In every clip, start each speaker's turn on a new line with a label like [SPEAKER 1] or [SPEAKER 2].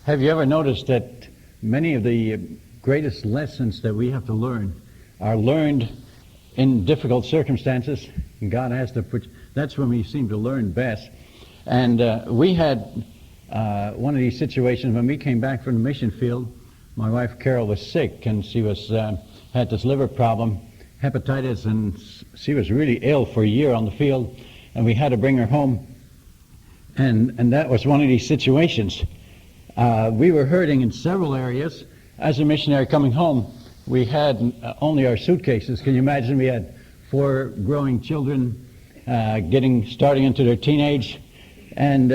[SPEAKER 1] Have you ever noticed that many of the greatest lessons that we have to learn are learned in difficult circumstances? And God has to put, that's when we seem to learn best. And we had one of these situations when we came back from the mission field. My wife Carol was sick, and she was had this liver problem, hepatitis, and she was really ill for a year on the field, and we had to bring her home. And that was one of these situations. We were hurting in several areas. As a missionary coming home, we had only our suitcases. Can you imagine? We had 4 growing children starting into their teenage, and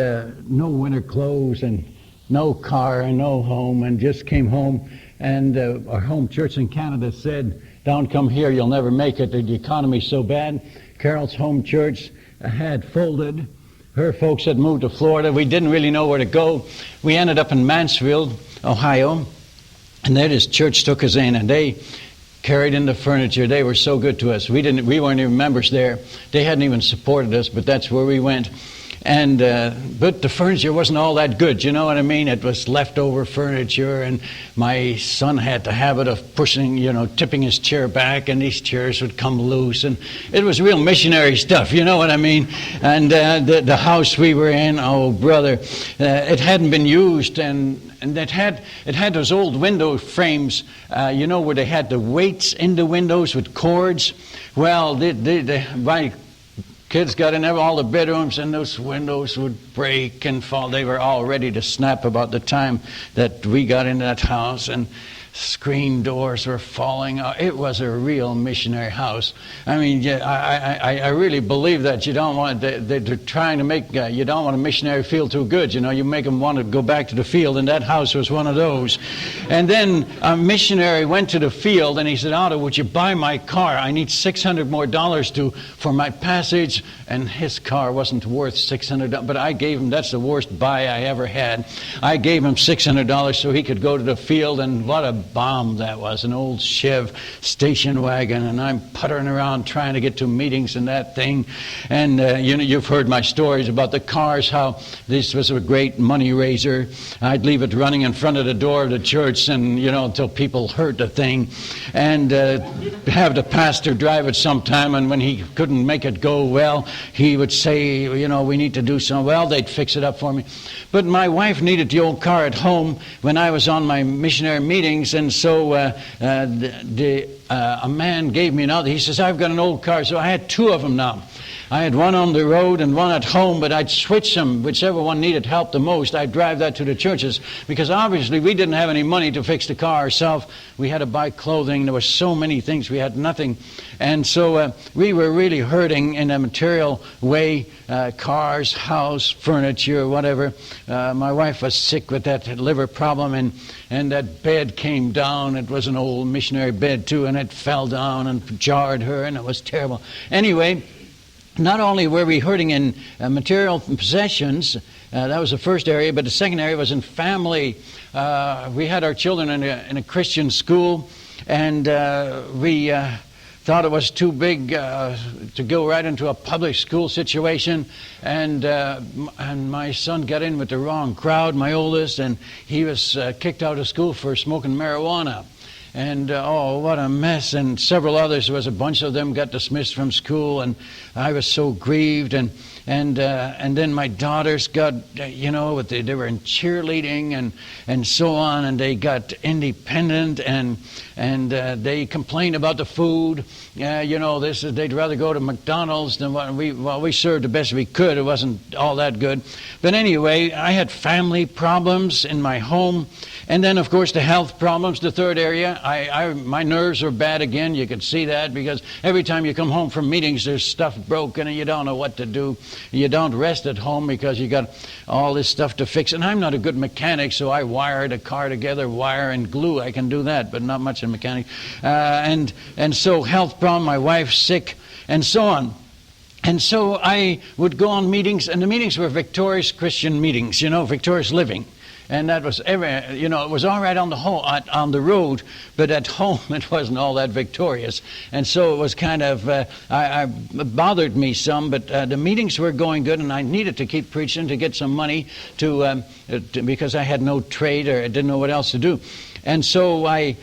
[SPEAKER 1] no winter clothes, and no car, and no home, and just came home. And our home church in Canada said, "Don't come here, you'll never make it. The economy's so bad." Carol's home church had folded. Her folks had moved to Florida. We didn't really know where to go. We ended up in Mansfield, Ohio, and there this church took us in, and they carried in the furniture. They were so good to us. We weren't even members there. They hadn't even supported us, but that's where we went. And but the furniture wasn't all that good, you know what I mean? It was leftover furniture, and my son had the habit of pushing, tipping his chair back, and these chairs would come loose, and it was real missionary stuff, you know what I mean? And the house we were in, oh brother, it hadn't been used, and it had those old window frames, where they had the weights in the windows with cords. Well, my kids got in all the bedrooms, and those windows would break and fall. They were all ready to snap about the time that we got into that house, and screen doors were falling out. It was a real missionary house. I mean, I really believe that you don't want, they're trying to make, you don't want a missionary feel too good. You make them want to go back to the field, and that house was one of those. And then a missionary went to the field, and he said, "Otto, would you buy my car? I need $600 more for my passage." And his car wasn't worth $600, but I gave him, that's the worst buy I ever had. I gave him $600 so he could go to the field, and what a bomb that was, an old Chev station wagon, and I'm puttering around trying to get to meetings in that thing. And you've heard my stories about the cars, how this was a great money raiser. I'd leave it running in front of the door of the church, and until people heard the thing, and have the pastor drive it sometime, and when he couldn't make it go well, he would say, we need to do something. Well, they'd fix it up for me. But my wife needed the old car at home when I was on my missionary meetings, and so a man gave me another. He says, "I've got an old car." So I had 2 of them now. I had one on the road and one at home, but I'd switch them. Whichever one needed help the most, I'd drive that to the churches, because obviously we didn't have any money to fix the car ourselves. We had to buy clothing. There were so many things. We had nothing. And so we were really hurting in a material way, cars, house, furniture, whatever. My wife was sick with that liver problem, and that bed came down. It was an old missionary bed too, and it fell down and jarred her, and it was terrible. Anyway, not only were we hurting in material possessions, that was the first area, but the second area was in family. We had our children in a Christian school, and we thought it was too big to go right into a public school situation, and my son got in with the wrong crowd, my oldest, and he was kicked out of school for smoking marijuana. And oh, what a mess. And several others, there was a bunch of them got dismissed from school, and I was so grieved. And then my daughters got, they were in cheerleading and so on, and they got independent, and they complained about the food. They'd rather go to McDonald's than we served the best we could. It wasn't all that good. But anyway, I had family problems in my home. And then, of course, the health problems, the third area. My nerves are bad again. You can see that, because every time you come home from meetings, there's stuff broken and you don't know what to do. You don't rest at home because you got all this stuff to fix. And I'm not a good mechanic, so I wired a car together, wire and glue. I can do that, but not much in mechanic. And so health problem, my wife's sick, and so on. And so I would go on meetings, and the meetings were victorious Christian meetings, victorious living. And that was it was all right on the road, but at home it wasn't all that victorious. And so it was kind of, it bothered me some, but the meetings were going good, and I needed to keep preaching to get some money because I had no trade or I didn't know what else to do. And so I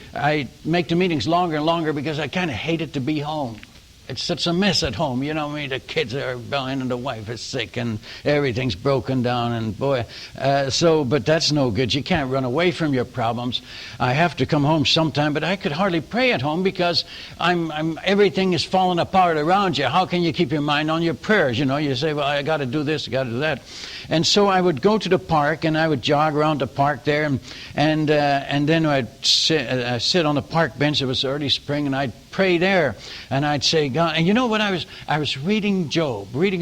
[SPEAKER 1] make the meetings longer and longer because I kind of hated to be home. It's such a mess at home, the kids are rebelling and the wife is sick and everything's broken down and boy, but that's no good. You can't run away from your problems. I have to come home sometime, but I could hardly pray at home because everything is falling apart around you. How can you keep your mind on your prayers? You say, well, I got to do this, I got to do that. And so I would go to the park and I would jog around the park there and then I'd sit on the park bench. It was early spring and I'd pray there and I'd say, God, and you know what I was reading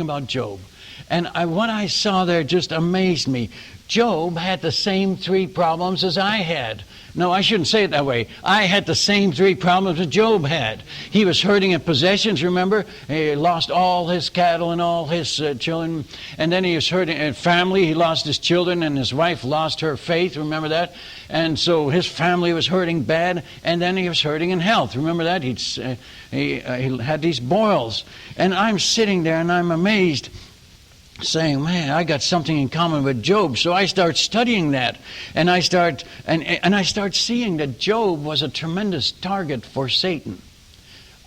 [SPEAKER 1] about Job, and what I saw there just amazed me. Job had the same 3 problems as I had. No, I shouldn't say it that way. I had the same 3 problems that Job had. He was hurting in possessions, remember? He lost all his cattle and all his children. And then he was hurting in family. He lost his children and his wife lost her faith. Remember that? And so his family was hurting bad. And then he was hurting in health. Remember that? He had these boils. And I'm sitting there and I'm amazed, saying, man, I got something in common with Job. So I start studying that, and I start seeing that Job was a tremendous target for Satan.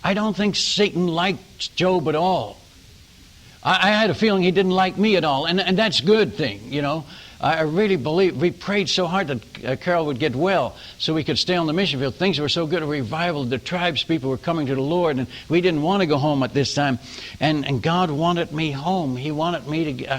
[SPEAKER 1] I don't think Satan liked Job at all. I had a feeling he didn't like me at all, and that's a good thing, I really believe. We prayed so hard that Carol would get well so we could stay on the mission field. Things were so good, a revival. The tribes people were coming to the Lord, and we didn't want to go home at this time. And God wanted me home. He wanted me to,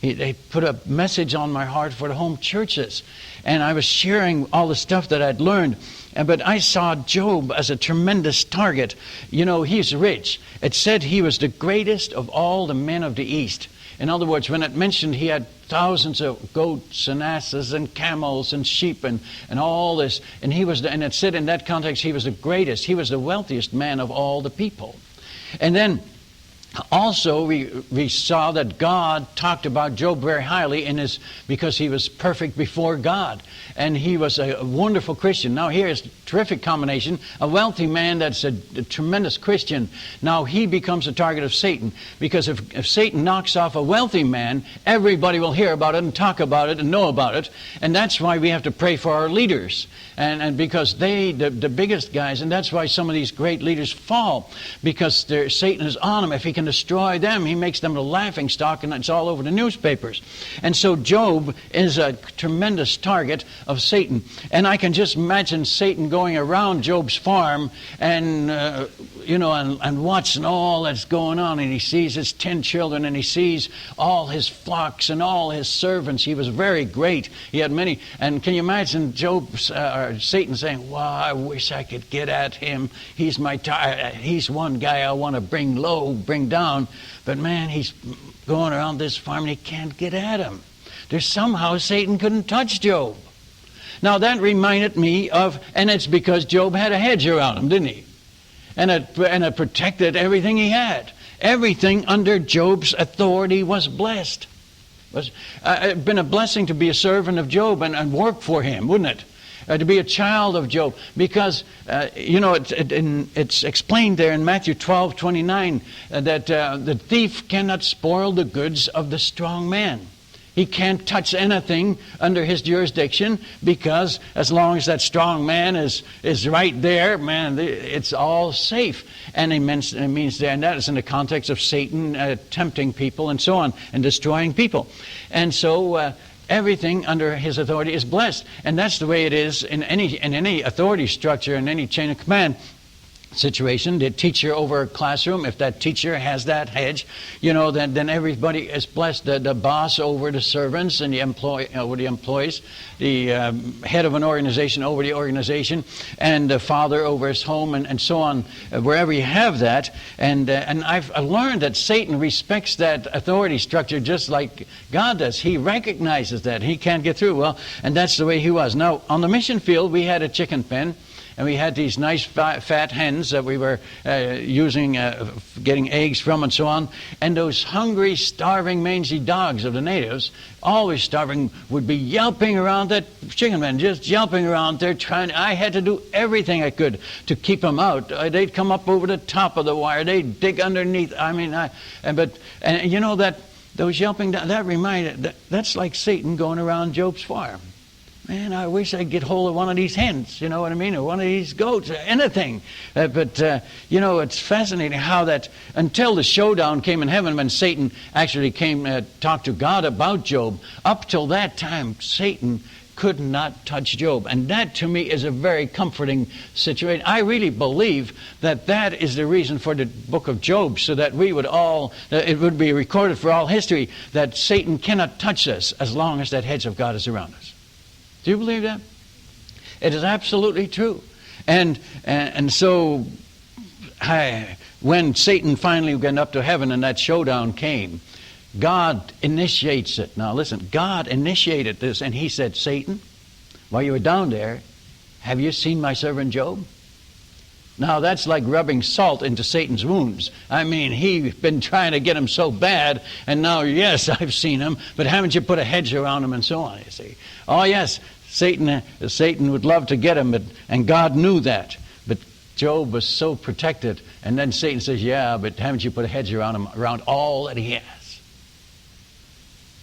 [SPEAKER 1] he put a message on my heart for the home churches. And I was sharing all the stuff that I'd learned. But I saw Job as a tremendous target. He's rich. It said he was the greatest of all the men of the East. In other words, when it mentioned he had thousands of goats and asses and camels and sheep and all this, and it said in that context he was the greatest, he was the wealthiest man of all the people. And then also we saw that God talked about Job very highly because he was perfect before God. And he was a wonderful Christian. Now here's a terrific combination. A wealthy man that's a tremendous Christian. Now he becomes a target of Satan. Because if Satan knocks off a wealthy man, everybody will hear about it and talk about it and know about it. And that's why we have to pray for our leaders. And because the biggest guys, and that's why some of these great leaders fall. Because Satan is on them. If he can destroy them, he makes them a laughing stock, and it's all over the newspapers. And so Job is a tremendous target of Satan. And I can just imagine Satan going around Job's farm and watching all that's going on. And he sees his 10 children, and he sees all his flocks and all his servants. He was very great. He had many. And can you imagine Satan saying, wow, I wish I could get at him. He's one guy I want to bring low, bring down. But man, he's going around this farm and he can't get at him. There's somehow Satan couldn't touch Job. Now that reminded me of, and it's because Job had a hedge around him, didn't he? And it protected everything he had. Everything under Job's authority was blessed. It'd been a blessing to be a servant of Job and work for him, wouldn't it? To be a child of Job. Because, it's explained there in Matthew 12:29 that the thief cannot spoil the goods of the strong man. He can't touch anything under his jurisdiction, because as long as that strong man is right there, man, it's all safe. And it means there, and that is in the context of Satan tempting people and so on and destroying people. And so everything under his authority is blessed. And that's the way it is in any authority structure, in any chain of command situation. The teacher over a classroom, if that teacher has that hedge, then everybody is blessed. The boss over the servants, and the over the employees, the head of an organization over the organization, and the father over his home, and so on. Wherever you have that, and I've learned that Satan respects that authority structure just like God does. He recognizes that he can't get through. Well, and that's the way he was. Now on the mission field, we had a chicken pen. and we had these nice fat hens that we were using, getting eggs from and so on. And those hungry, starving, mangy dogs of the natives, always starving, would be yelping around that chicken pen, just yelping around there trying. I had to do everything I could to keep them out. They'd come up over the top of the wire. They'd dig underneath. And you know that those yelping, that reminded, that's like Satan going around Job's farm. Man, I wish I'd get hold of one of these hens, you know what I mean, or one of these goats, or anything. You know, it's fascinating how that, until the showdown came in heaven, when Satan actually came to talk to God about Job, up till that time, Satan could not touch Job. And that, to me, is a very comforting situation. I really believe that that is the reason for the book of Job, so that we would all, it would be recorded for all history, that Satan cannot touch us as long as that hedge of God is around us. Do you believe that? It is absolutely true. And so when Satan finally went up to heaven and that showdown came, God initiates it. Now listen, God initiated this, and he said, Satan, while you were down there, have you seen my servant Job? Now that's like rubbing salt into Satan's wounds. I mean, he's been trying to get him so bad, and now, yes, I've seen him, but haven't you put a hedge around him and so on, you see. Oh yes, Satan would love to get him, and God knew that. But Job was so protected. And then Satan says, yeah, but haven't you put a hedge around him, around all that he has?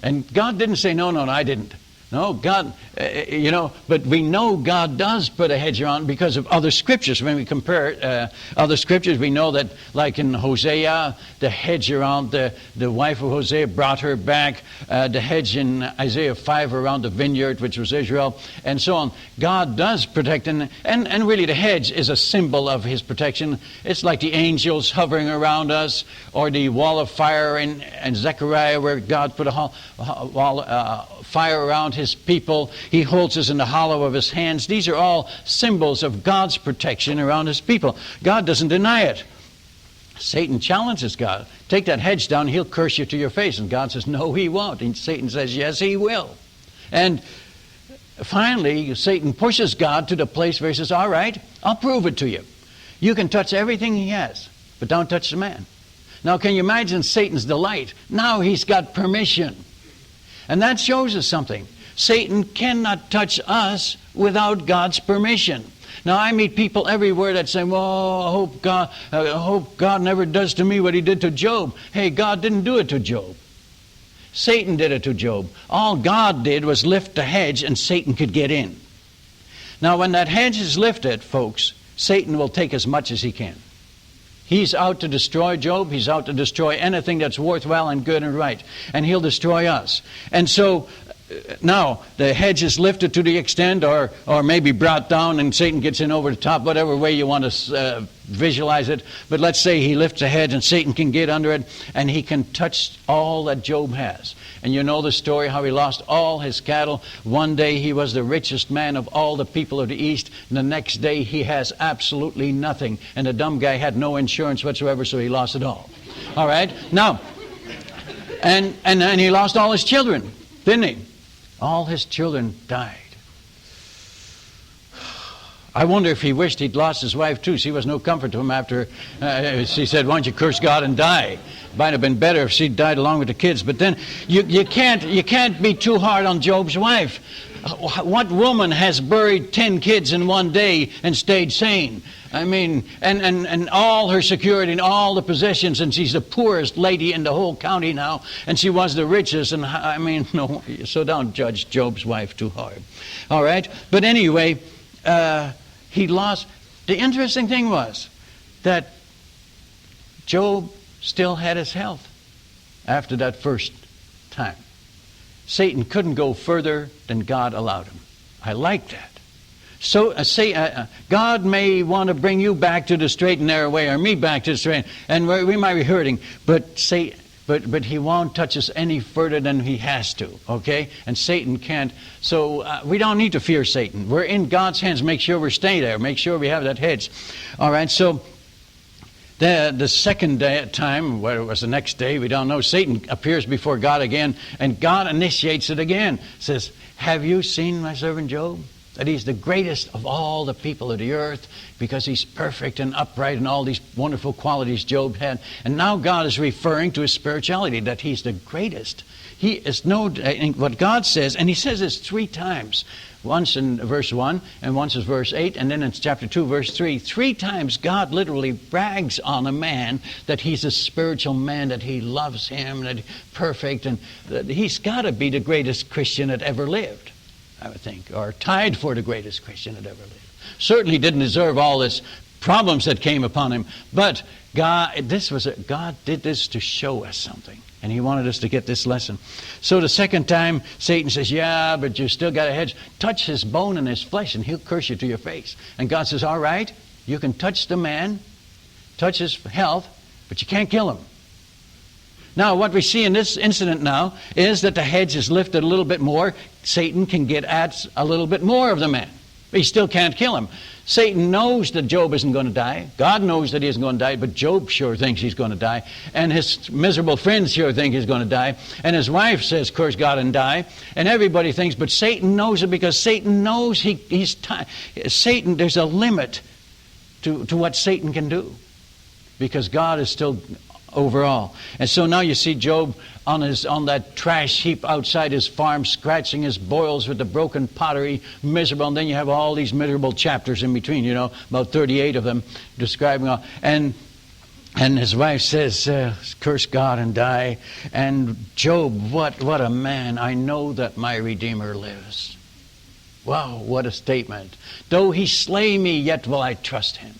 [SPEAKER 1] And God didn't say, no, I didn't. No, God, but we know God does put a hedge around because of other scriptures. When we compare other scriptures, we know that, like in Hosea, the hedge around the wife of Hosea brought her back. The hedge in Isaiah 5 around the vineyard, which was Israel, and so on. God does protect, and really the hedge is a symbol of his protection. It's like the angels hovering around us, or the wall of fire in Zechariah, where God put a wall fire around his people. He holds us in the hollow of his hands. These are all symbols of God's protection around his people. God doesn't deny it. Satan challenges God. Take that hedge down, he'll curse you to your face. And God says, no, he won't. And Satan says, yes, he will. And finally, Satan pushes God to the place where he says, all right, I'll prove it to you. You can touch everything he has, but don't touch the man. Now, can you imagine Satan's delight? Now he's got permission. And that shows us something. Satan cannot touch us without God's permission. Now, I meet people everywhere that say, well, I hope God never does to me what he did to Job. Hey, God didn't do it to Job. Satan did it to Job. All God did was lift the hedge and Satan could get in. Now, when that hedge is lifted, folks, Satan will take as much as he can. He's out to destroy Job. He's out to destroy anything that's worthwhile and good and right. And he'll destroy us. And so now the hedge is lifted to the extent, or maybe brought down, and Satan gets in over the top, whatever way you want to visualize it. But let's say he lifts the hedge and Satan can get under it, and he can touch all that Job has. And you know the story, how he lost all his cattle. One day he was the richest man of all the people of the East. And the next day he has absolutely nothing. And the dumb guy had no insurance whatsoever, so he lost it all. All right? Now, and he lost all his children, didn't he? All his children died. I wonder if he wished he'd lost his wife too. She was no comfort to him after she said, why don't you curse God and die? Might have been better if she'd died along with the kids. But then you can't be too hard on Job's wife. What woman has buried 10 kids in one day and stayed sane? I mean, and all her security and all the possessions, and she's the poorest lady in the whole county now, and she was the richest. And I mean, no, so don't judge Job's wife too hard. All right? But anyway, he lost. The interesting thing was that Job still had his health after that first time. Satan couldn't go further than God allowed him. I like that. So God may want to bring you back to the straight and narrow way, or me back to the straight, and we might be hurting, but he won't touch us any further than he has to, okay? And Satan can't. So we don't need to fear Satan. We're in God's hands. Make sure we stay there. Make sure we have that hedge. All right, so the second time, whether it was the next day, we don't know, Satan appears before God again, and God initiates it again. Says, have you seen my servant Job? that he's the greatest of all the people of the earth because he's perfect and upright and all these wonderful qualities Job had. And now God is referring to his spirituality, that he's the greatest. He is what God says, and he says this 3 times. Once in verse 1, and once in verse 8, and then in chapter 2, verse 3. 3 times God literally brags on a man that he's a spiritual man, that he loves him, that he's perfect, and that he's got to be the greatest Christian that ever lived, I would think, or tied for the greatest Christian that ever lived. Certainly didn't deserve all this problems that came upon him, but God did this to show us something. And he wanted us to get this lesson. So the second time, Satan says, yeah, but you still got a hedge. Touch his bone and his flesh, and he'll curse you to your face. And God says, all right, you can touch the man, touch his health, but you can't kill him. Now, what we see in this incident now is that the hedge is lifted a little bit more. Satan can get at a little bit more of the man. But he still can't kill him. Satan knows that Job isn't going to die. God knows that he isn't going to die, but Job sure thinks he's going to die. And his miserable friends sure think he's going to die. And his wife says, curse God and die. And everybody thinks, but Satan knows it because Satan knows Satan, there's a limit to what Satan can do. Because God is still overall. And so now you see Job on that trash heap outside his farm, scratching his boils with the broken pottery, miserable. And then you have all these miserable chapters in between, about 38 of them describing all. And his wife says, curse God and die. And Job, what a man. I know that my Redeemer lives. Wow, what a statement. Though he slay me, yet will I trust him.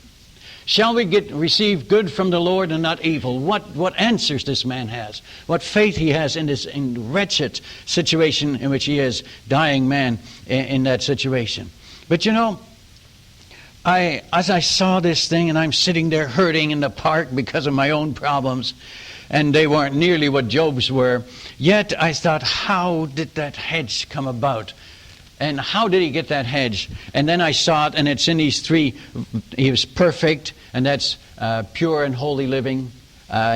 [SPEAKER 1] Shall we receive good from the Lord and not evil? What answers this man has? What faith he has in this wretched situation in which he is, dying man in that situation. But as I saw this thing, and I'm sitting there hurting in the park because of my own problems, and they weren't nearly what Job's were, yet I thought, how did that hedge come about? And how did he get that hedge? And then I saw it, and it's in these 3. He was perfect, and that's pure and holy living.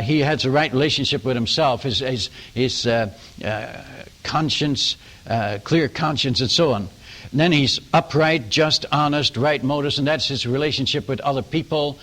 [SPEAKER 1] He has a right relationship with himself, his conscience, clear conscience, and so on. And then he's upright, just, honest, right motives, and that's his relationship with other people.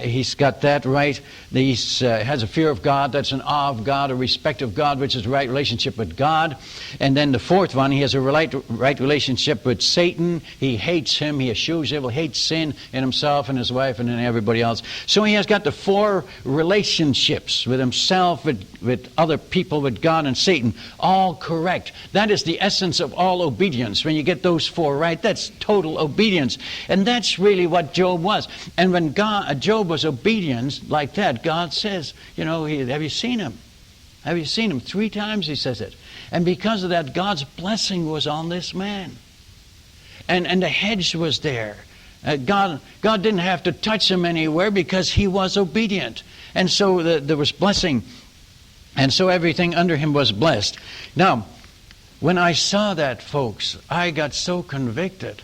[SPEAKER 1] He's got that right. He has a fear of God. That's an awe of God, a respect of God, which is a right relationship with God. And then the 4th one, he has a right relationship with Satan. He hates him. He eschews evil, hates sin in himself and his wife and in everybody else. So he has got the 4 relationships with himself, with other people, with God and Satan, all correct. That is the essence of all obedience. When you get those 4 right, that's total obedience. And that's really what Job was. And when Job was obedient like that, God says, have you seen him? Have you seen him? 3 times he says it. And because of that, God's blessing was on this man. And the hedge was there. God didn't have to touch him anywhere because he was obedient. And so there was blessing. And so everything under him was blessed. Now, when I saw that, folks, I got so convicted.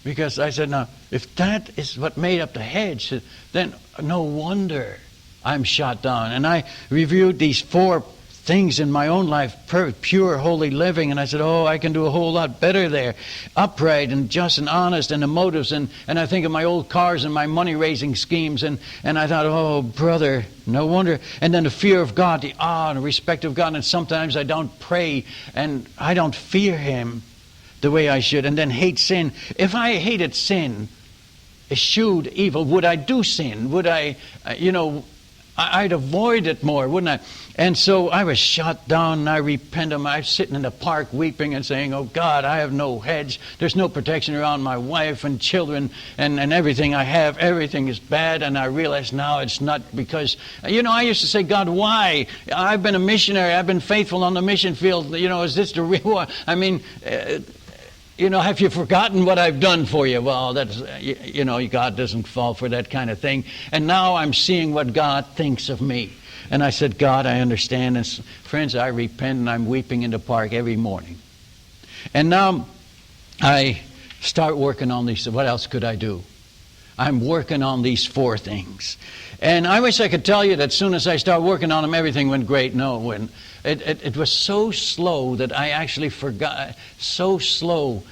[SPEAKER 1] Because I said, now, if that is what made up the hedge, then no wonder I'm shot down. And I reviewed these 4 things in my own life, pure, holy living, and I said, I can do a whole lot better there. Upright and just and honest, and the motives, and I think of my old cars and my money-raising schemes, and I thought, brother, no wonder. And then the fear of God, the awe and respect of God, and sometimes I don't pray, and I don't fear Him the way I should, and then hate sin. If I hated sin, eschewed evil, would I do sin? Would I, I'd avoid it more, wouldn't I? And so I was shot down, and I repent. I was sitting in the park weeping and saying, oh God, I have no hedge. There's no protection around my wife and children and everything I have. Everything is bad. And I realize now it's not because, I used to say, God, why? I've been a missionary. I've been faithful on the mission field. Is this the real one? Have you forgotten what I've done for you? Well, that's, God doesn't fall for that kind of thing. And now I'm seeing what God thinks of me. And I said, God, I understand. And friends, I repent, and I'm weeping in the park every morning. And now I start working on these. What else could I do? I'm working on these 4 things. And I wish I could tell you that as soon as I started working on them, everything went great. No, it wouldn't. It was so slow that I actually forgot. So slow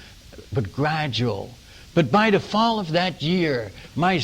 [SPEAKER 1] but gradual. But by the fall of that year, my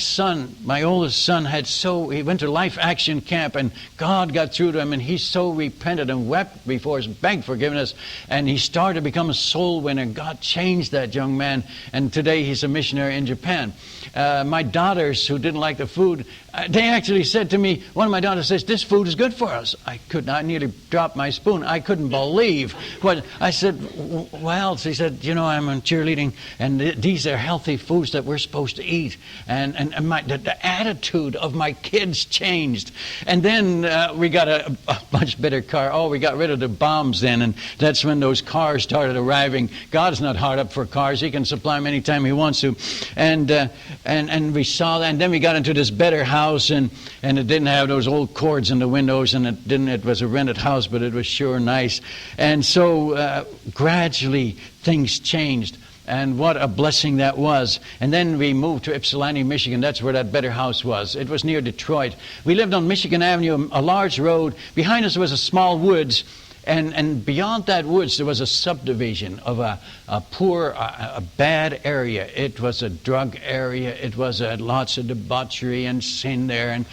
[SPEAKER 1] oldest son, he went to Life Action Camp, and God got through to him, and he so repented and wept before us, begged forgiveness, and he started to become a soul winner. God changed that young man, and today he's a missionary in Japan. My daughters, who didn't like the food, they actually said to me, one of my daughters says, "This food is good for us." I nearly dropped my spoon. I couldn't believe what I said. Well, she said, I'm in cheerleading, and these are healthy foods that we're supposed to eat. And the attitude of my kids changed. And then we got a much better car. We got rid of the bombs then, and that's when those cars started arriving. God's not hard up for cars. He can supply them anytime he wants to. And we saw that, and then we got into this better house, and it didn't have those old cords in the windows, and it was a rented house, but it was sure nice. And so gradually things changed. And what a blessing that was. And then we moved to Ypsilanti, Michigan. That's where that better house was. It was near Detroit. We lived on Michigan Avenue, a large road. Behind us was a small woods. And beyond that woods, there was a subdivision of a poor, a bad area. It was a drug area. It was lots of debauchery and sin there, and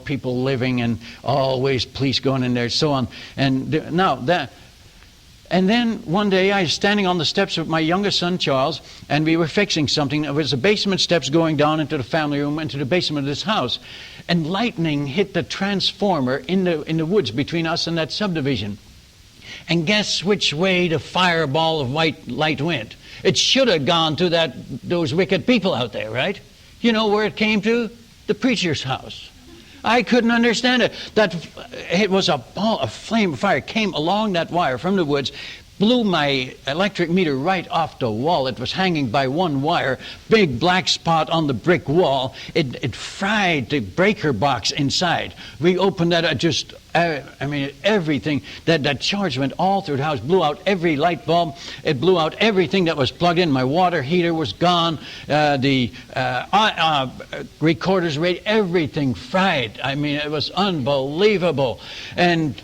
[SPEAKER 1] people living, and always police going in there, so on. And then one day I was standing on the steps with my youngest son Charles, and we were fixing something. There was the basement steps going down into the family room, into the basement of this house, and lightning hit the transformer in the woods between us and that subdivision. And guess which way the fireball of white light went? It should have gone to those wicked people out there, right? You know where it came to? The preacher's house. I couldn't understand it. That it was a ball of flame of fire came along that wire from the woods, blew my electric meter right off the wall. It was hanging by one wire, big black spot on the brick wall. It fried the breaker box inside. We opened that, everything. That charge went all through the house, blew out every light bulb. It blew out everything that was plugged in. My water heater was gone. The recorder's radio, everything fried. It was unbelievable. And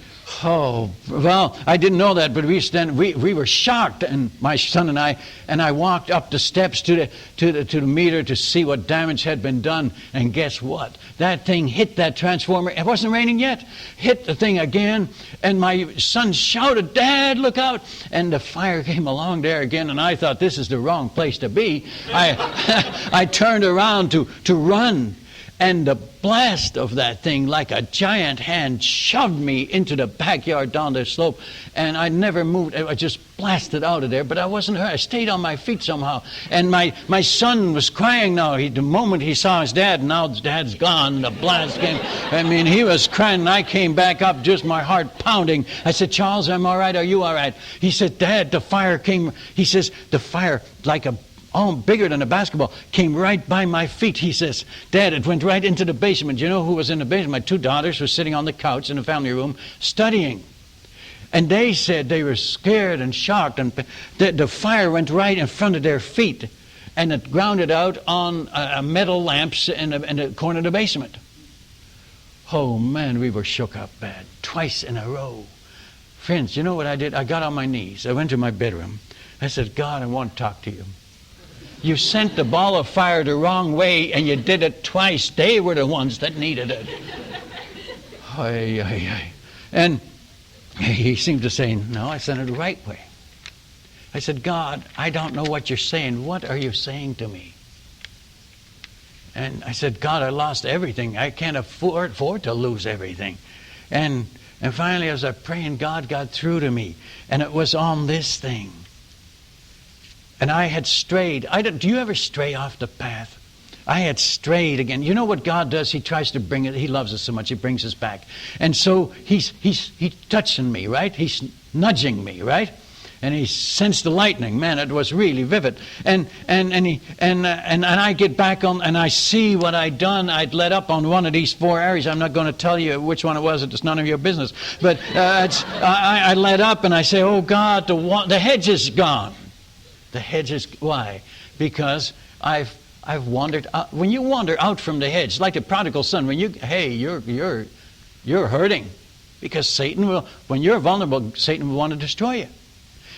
[SPEAKER 1] I didn't know that, but we were shocked, and my son and I walked up the steps to the meter to see what damage had been done. And guess what? That thing hit that transformer. It wasn't raining yet. Hit the thing again, and my son shouted, "Dad, look out!" And the fire came along there again, and I thought, this is the wrong place to be. I turned around to run. And the blast of that thing, like a giant hand, shoved me into the backyard down the slope. And I never moved. I just blasted out of there. But I wasn't hurt. I stayed on my feet somehow. And my son was crying now. The moment he saw his dad, now his dad's gone. The blast came. He was crying. And I came back up, just my heart pounding. I said, "Charles, I'm all right. Are you all right?" He said, "Dad, the fire came." He says, "The fire, like bigger than a basketball, came right by my feet." He says, "Dad, it went right into the basement." You know who was in the basement? My two daughters were sitting on the couch in the family room studying. And they said they were scared and shocked, and the fire went right in front of their feet, and it grounded out on metal lamps in the corner of the basement. Oh man, we were shook up bad, twice in a row. Friends, you know what I did? I got on my knees. I went to my bedroom. I said, "God, I want to talk to you. You sent the ball of fire the wrong way, and you did it twice. They were the ones that needed it." And he seemed to say, "No, I sent it the right way." I said, "God, I don't know what you're saying. What are you saying to me?" And I said, "God, I lost everything. I can't afford to lose everything." And finally, as I prayed, God got through to me. And it was on this thing. And I had strayed. Do you ever stray off the path? I had strayed again. You know what God does? He tries to bring it. He loves us so much. He brings us back. And so he's touching me, right? He's nudging me, right? And he sensed the lightning. Man, it was really vivid. And I get back on, and I see what I'd done. I'd let up on one of these four areas. I'm not going to tell you which one it was. It's none of your business. But I let up, and I say, "Oh God, the hedge is gone." The hedge is, why? Because I've wandered out. When you wander out from the hedge, like the prodigal son, you're hurting, because Satan will. When you're vulnerable, Satan will want to destroy you.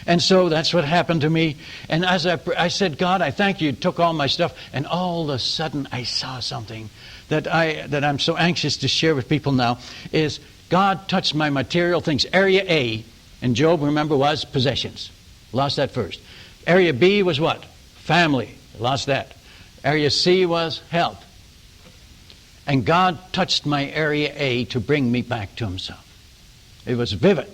[SPEAKER 1] And so that's what happened to me. And as I said, God, I thank you took all my stuff. And all of a sudden I saw something that I'm so anxious to share with people now, is God touched my material things. Area A in Job, remember, was possessions. Lost that first. Area B was what? Family. Lost that. Area C was health. And God touched my area A to bring me back to himself. It was vivid.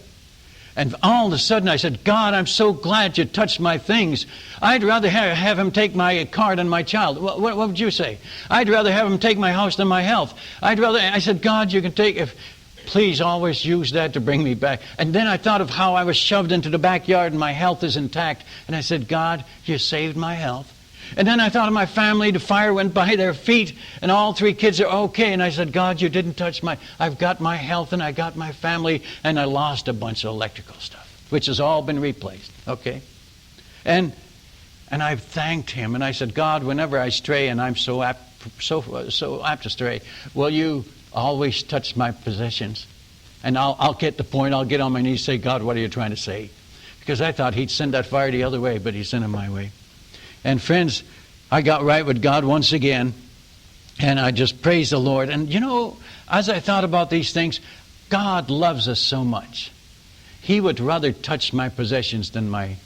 [SPEAKER 1] And all of a sudden I said, God, I'm so glad you touched my things. I'd rather have him take my car than my child. What would you say? I'd rather have him take my house than my health. I said, God, you can take, please always use that to bring me back. And then I thought of how I was shoved into the backyard and my health is intact. And I said, God, you saved my health. And then I thought of my family. The fire went by their feet and all 3 kids are okay. And I said, God, you didn't touch I've got my health and I got my family, and I lost a bunch of electrical stuff, which has all been replaced. Okay? And I thanked him, and I said, God, whenever I stray, and I'm so apt to stray, will you always touch my possessions? And I'll get the point. I'll get on my knees and say, God, what are you trying to say? Because I thought he'd send that fire the other way, but he sent it my way. And friends, I got right with God once again, and I just praised the Lord. And you know, as I thought about these things, God loves us so much. He would rather touch my possessions than my...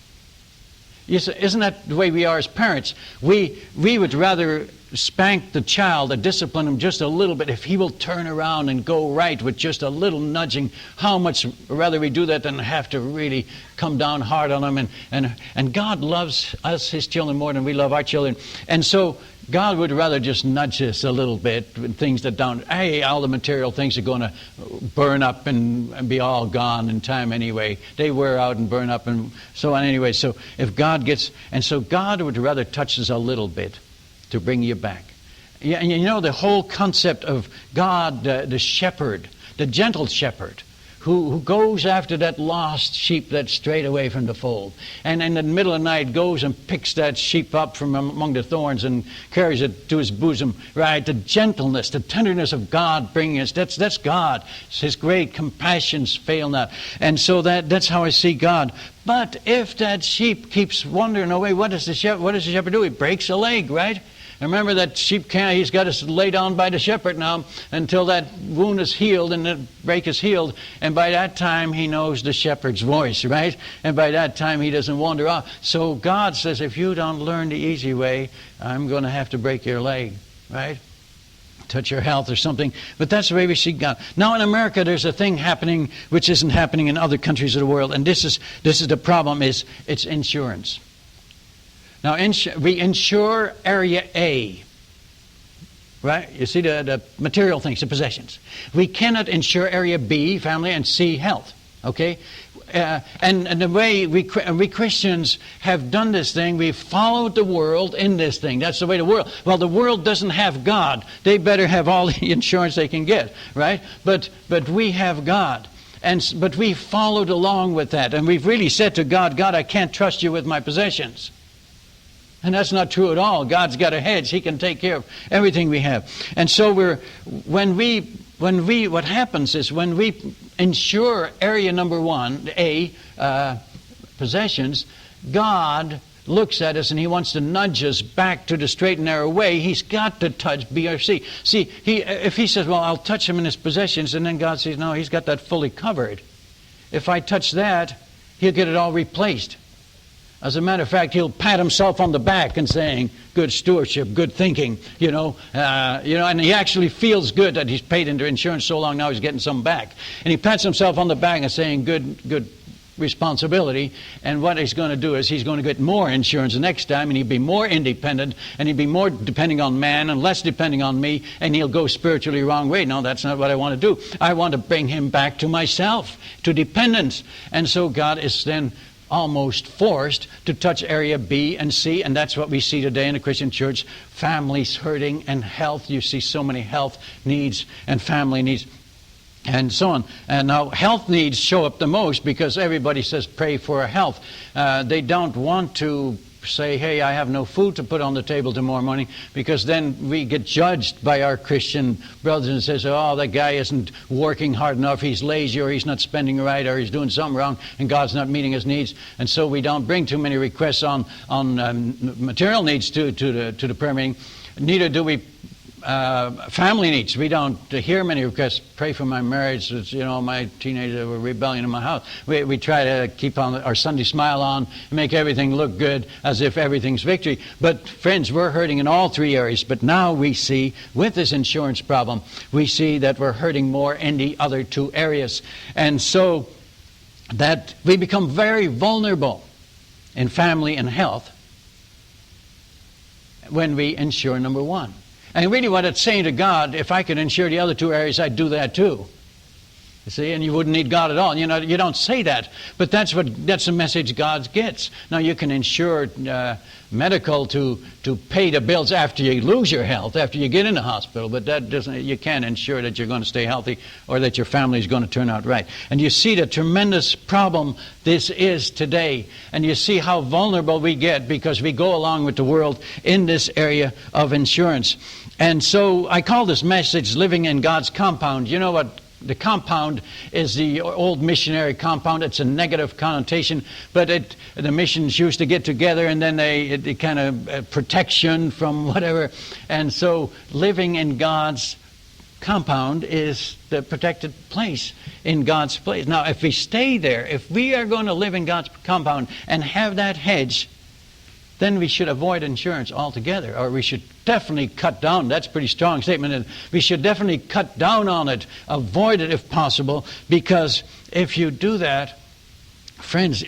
[SPEAKER 1] Isn't that the way we are as parents? We would rather spank the child or discipline him just a little bit if he will turn around and go right with just a little nudging. How much rather we do that than have to really come down hard on him. And God loves us, his children, more than we love our children. And so God would rather just nudge us a little bit with things that don't, hey, all the material things are going to burn up and be all gone in time anyway. They wear out and burn up and so on anyway. So if God so God would rather touch us a little bit to bring you back. Yeah, and you know the whole concept of God, the shepherd, the gentle shepherd, who goes after that lost sheep that's strayed away from the fold. And in the middle of the night goes and picks that sheep up from among the thorns and carries it to his bosom. Right? The gentleness, the tenderness of God bringing us. That's God. His great compassions fail not. And so that's how I see God. But if that sheep keeps wandering away, what does the shepherd do? He breaks a leg, right? Remember that sheep he's got to lay down by the shepherd now until that wound is healed and the break is healed. And by that time he knows the shepherd's voice, right? And by that time he doesn't wander off. So God says, if you don't learn the easy way, I'm going to have to break your leg, right? Touch your health or something. But that's the way we see God. Now in America there's a thing happening which isn't happening in other countries of the world. And this is the problem, is it's insurance. Now, we insure area A, right? You see the material things, the possessions. We cannot insure area B, family, and C, health, okay? And the way we Christians have done this thing, we've followed the world in this thing. That's the way the world... Well, the world doesn't have God. They better have all the insurance they can get, right? But we have God. But we followed along with that. And we've really said to God, God, I can't trust you with my possessions. And that's not true at all. God's got a hedge. He can take care of everything we have. And so what happens is when we insure area number 1, A, possessions, God looks at us and he wants to nudge us back to the straight and narrow way. He's got to touch B or C. See, if he says, well, I'll touch him in his possessions, and then God says, no, he's got that fully covered. If I touch that, he'll get it all replaced. As a matter of fact, he'll pat himself on the back and saying, good stewardship, good thinking, and he actually feels good that he's paid into insurance so long now he's getting some back. And he pats himself on the back and saying, good responsibility. And what he's going to do is he's going to get more insurance the next time, and he'll be more independent, and he'll be more depending on man and less depending on me, and he'll go spiritually the wrong way. No, that's not what I want to do. I want to bring him back to myself, to dependence. And so God is then almost forced to touch area B and C, and that's what we see today in the Christian church. Families hurting and health. You see so many health needs and family needs and so on. And now health needs show up the most because everybody says pray for health. They don't want to say, hey, I have no food to put on the table tomorrow morning, because then we get judged by our Christian brothers and says, oh, that guy isn't working hard enough, he's lazy, or he's not spending right, or he's doing something wrong, and God's not meeting his needs. And so we don't bring too many requests on material needs to the prayer meeting. Neither do we family needs. We don't hear many requests. Pray for my marriage. It's, my teenagers were rebelling in my house. We try to keep on our Sunday smile on, make everything look good, as if everything's victory. But friends, we're hurting in all three areas. But now we see, with this insurance problem, we see that we're hurting more in the other two areas. And so that we become very vulnerable in family and health when we insure number one. And really what it's saying to God, if I could insure the other two areas, I'd do that too. You see, and you wouldn't need God at all. You don't say that, but that's the message God gets. Now you can insure medical to pay the bills after you lose your health, after you get in the hospital, but that doesn't. You can't insure that you're going to stay healthy or that your family is going to turn out right. And you see the tremendous problem this is today, and you see how vulnerable we get because we go along with the world in this area of insurance. And so I call this message "Living in God's Compound." You know what? The compound is the old missionary compound. It's a negative connotation, but the missions used to get together and then it kind of protection from whatever. And so living in God's compound is the protected place in God's place. Now, if we stay there, if we are going to live in God's compound and have that hedge, then we should avoid insurance altogether, or we should definitely cut down. That's a pretty strong statement. And we should definitely cut down on it, avoid it if possible, because if you do that, friends,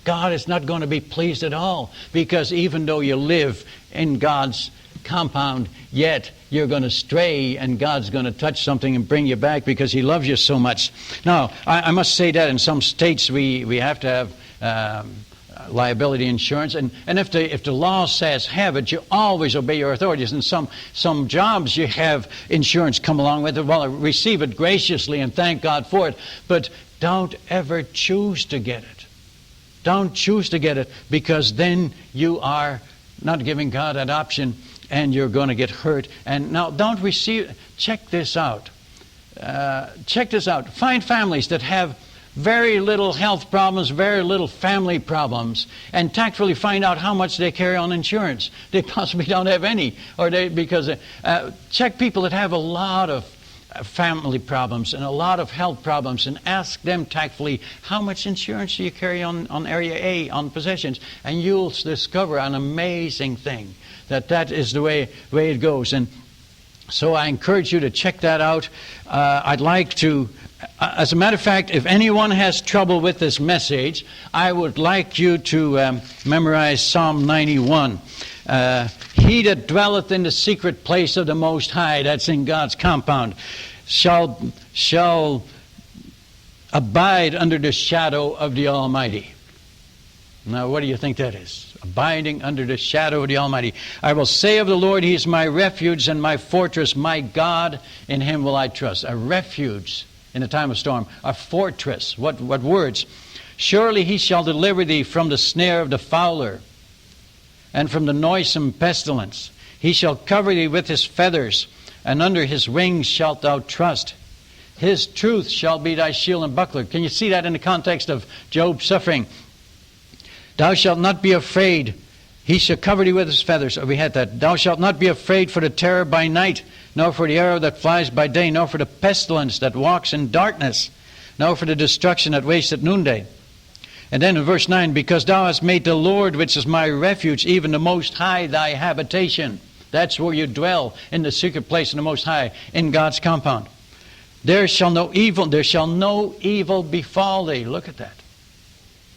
[SPEAKER 1] God is not going to be pleased at all, because even though you live in God's compound, yet you're going to stray, and God's going to touch something and bring you back because He loves you so much. Now, I must say that in some states we have to have liability insurance, and if the law says have it, you always obey your authorities. And some jobs you have insurance come along with it. Well, receive it graciously and thank God for it, but don't ever choose to get it. Don't choose to get it, because then you are not giving God that option, and you're going to get hurt. And now don't receive. Check this out. Check this out. Find families that have very little health problems, very little family problems, and tactfully find out how much they carry on insurance. They possibly don't have any, check people that have a lot of family problems and a lot of health problems, and ask them tactfully, how much insurance do you carry on area A, on possessions? And you'll discover an amazing thing, that is the way it goes. And so I encourage you to check that out. I'd like to, as a matter of fact, if anyone has trouble with this message, I would like you to memorize Psalm 91. He that dwelleth in the secret place of the Most High, that's in God's compound, shall abide under the shadow of the Almighty. Now, what do you think that is? Abiding under the shadow of the Almighty. I will say of the Lord, He is my refuge and my fortress, my God, in Him will I trust. A refuge in a time of storm. A fortress. What words? Surely He shall deliver thee from the snare of the fowler, and from the noisome pestilence. He shall cover thee with His feathers, and under His wings shalt thou trust. His truth shall be thy shield and buckler. Can you see that in the context of Job's suffering? Thou shalt not be afraid. He shall cover thee with His feathers. Oh, we had that. Thou shalt not be afraid for the terror by night, nor for the arrow that flies by day, nor for the pestilence that walks in darkness, nor for the destruction that wastes at noonday. And then in verse 9, because thou hast made the Lord, which is my refuge, even the Most High, thy habitation. That's where you dwell, in the secret place of the Most High, in God's compound. There shall no evil befall thee. Look at that.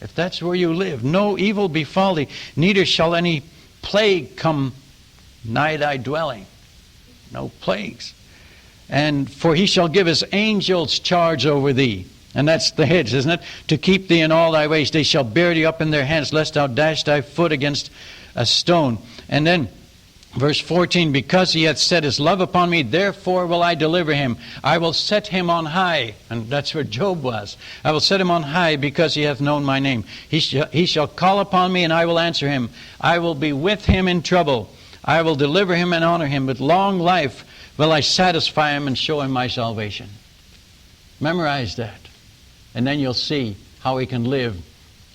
[SPEAKER 1] If that's where you live, no evil befall thee, neither shall any plague come nigh thy dwelling. No plagues. And for He shall give His angels charge over thee. And that's the hedge, isn't it? To keep thee in all thy ways. They shall bear thee up in their hands, lest thou dash thy foot against a stone. And then Verse 14, because he hath set his love upon me, therefore will I deliver him. I will set him on high. And that's where Job was. I will set him on high because he hath known my name. He shall call upon me, and I will answer him. I will be with him in trouble. I will deliver him and honor him. With long life will I satisfy him and show him my salvation. Memorize that. And then you'll see how he can live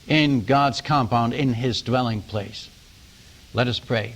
[SPEAKER 1] in God's compound, in his dwelling place. Let us pray.